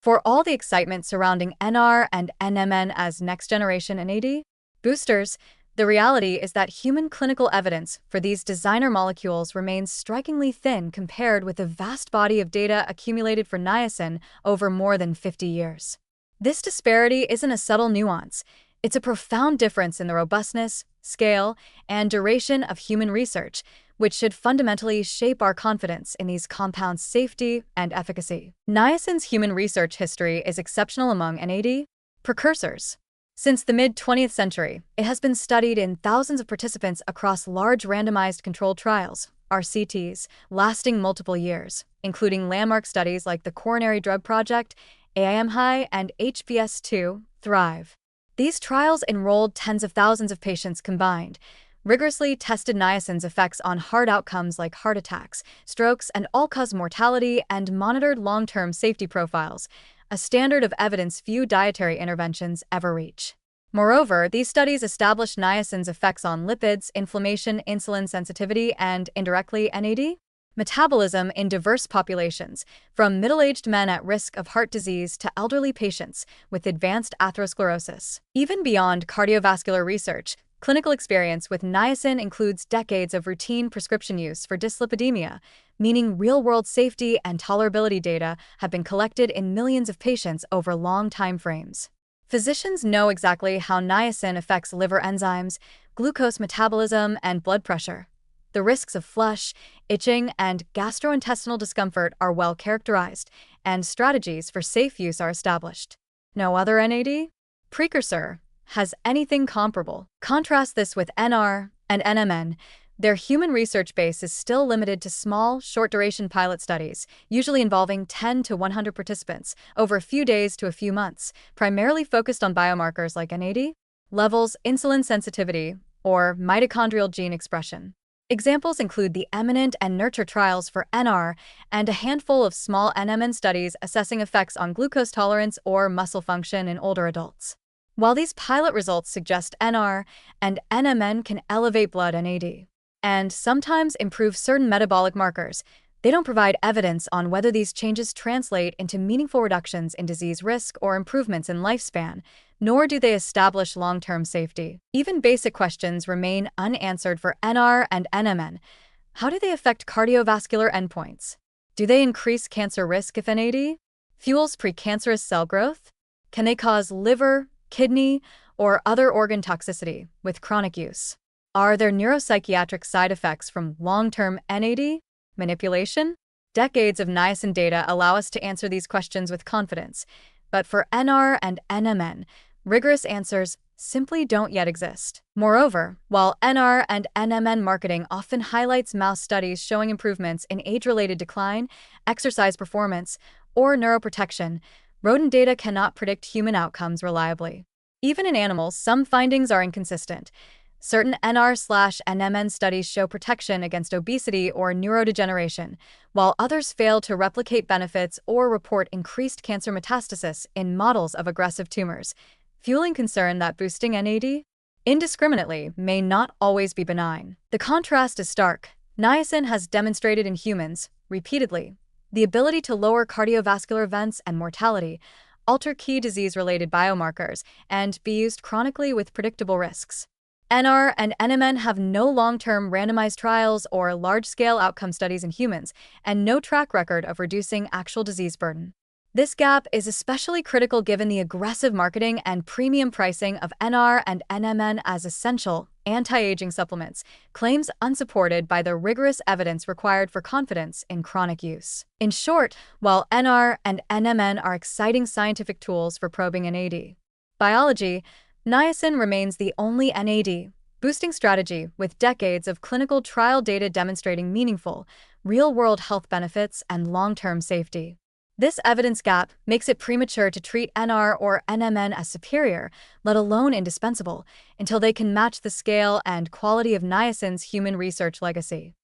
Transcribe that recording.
For all the excitement surrounding NR and NMN as next-generation NAD boosters, the reality is that human clinical evidence for these designer molecules remains strikingly thin compared with the vast body of data accumulated for niacin over more than 50 years. This disparity isn't a subtle nuance. It's a profound difference in the robustness, scale, and duration of human research, which should fundamentally shape our confidence in these compounds' safety and efficacy. Niacin's human research history is exceptional among NAD precursors. Since the mid-20th century, it has been studied in thousands of participants across large randomized controlled trials, RCTs, lasting multiple years, including landmark studies like the Coronary Drug Project, AIM-HI, and HBS2, Thrive. These trials enrolled tens of thousands of patients combined, rigorously tested niacin's effects on hard outcomes like heart attacks, strokes, and all-cause mortality, and monitored long-term safety profiles, a standard of evidence few dietary interventions ever reach. Moreover, these studies established niacin's effects on lipids, inflammation, insulin sensitivity, and, indirectly, NAD metabolism in diverse populations, from middle-aged men at risk of heart disease to elderly patients with advanced atherosclerosis. Even beyond cardiovascular research, clinical experience with niacin includes decades of routine prescription use for dyslipidemia, meaning real-world safety and tolerability data have been collected in millions of patients over long time frames. Physicians know exactly how niacin affects liver enzymes, glucose metabolism, and blood pressure. The risks of flush, itching, and gastrointestinal discomfort are well characterized, and strategies for safe use are established. No other NAD precursor has anything comparable. Contrast this with NR and NMN. Their human research base is still limited to small, short-duration pilot studies, usually involving 10 to 100 participants, over a few days to a few months, primarily focused on biomarkers like NAD levels, insulin sensitivity, or mitochondrial gene expression. Examples include the Eminent and Nurture trials for NR and a handful of small NMN studies assessing effects on glucose tolerance or muscle function in older adults. While these pilot results suggest NR and NMN can elevate blood NAD and sometimes improve certain metabolic markers, they don't provide evidence on whether these changes translate into meaningful reductions in disease risk or improvements in lifespan, nor do they establish long-term safety. Even basic questions remain unanswered for NR and NMN. How do they affect cardiovascular endpoints? Do they increase cancer risk if NAD fuels precancerous cell growth? Can they cause liver, kidney, or other organ toxicity with chronic use? Are there neuropsychiatric side effects from long-term NAD manipulation? Decades of niacin data allow us to answer these questions with confidence, but for NR and NMN, rigorous answers simply don't yet exist. Moreover, while NR and NMN marketing often highlights mouse studies showing improvements in age-related decline, exercise performance, or neuroprotection, rodent data cannot predict human outcomes reliably. Even in animals, some findings are inconsistent. Certain NR/NMN studies show protection against obesity or neurodegeneration, while others fail to replicate benefits or report increased cancer metastasis in models of aggressive tumors, fueling concern that boosting NAD indiscriminately may not always be benign. The contrast is stark. Niacin has demonstrated in humans, repeatedly, the ability to lower cardiovascular events and mortality, alter key disease-related biomarkers, and be used chronically with predictable risks. NR and NMN have no long-term randomized trials or large-scale outcome studies in humans, and no track record of reducing actual disease burden. This gap is especially critical given the aggressive marketing and premium pricing of NR and NMN as essential anti-aging supplements, claims unsupported by the rigorous evidence required for confidence in chronic use. In short, while NR and NMN are exciting scientific tools for probing NAD biology, niacin remains the only NAD boosting strategy with decades of clinical trial data demonstrating meaningful, real-world health benefits and long-term safety. This evidence gap makes it premature to treat NR or NMN as superior, let alone indispensable, until they can match the scale and quality of niacin's human research legacy.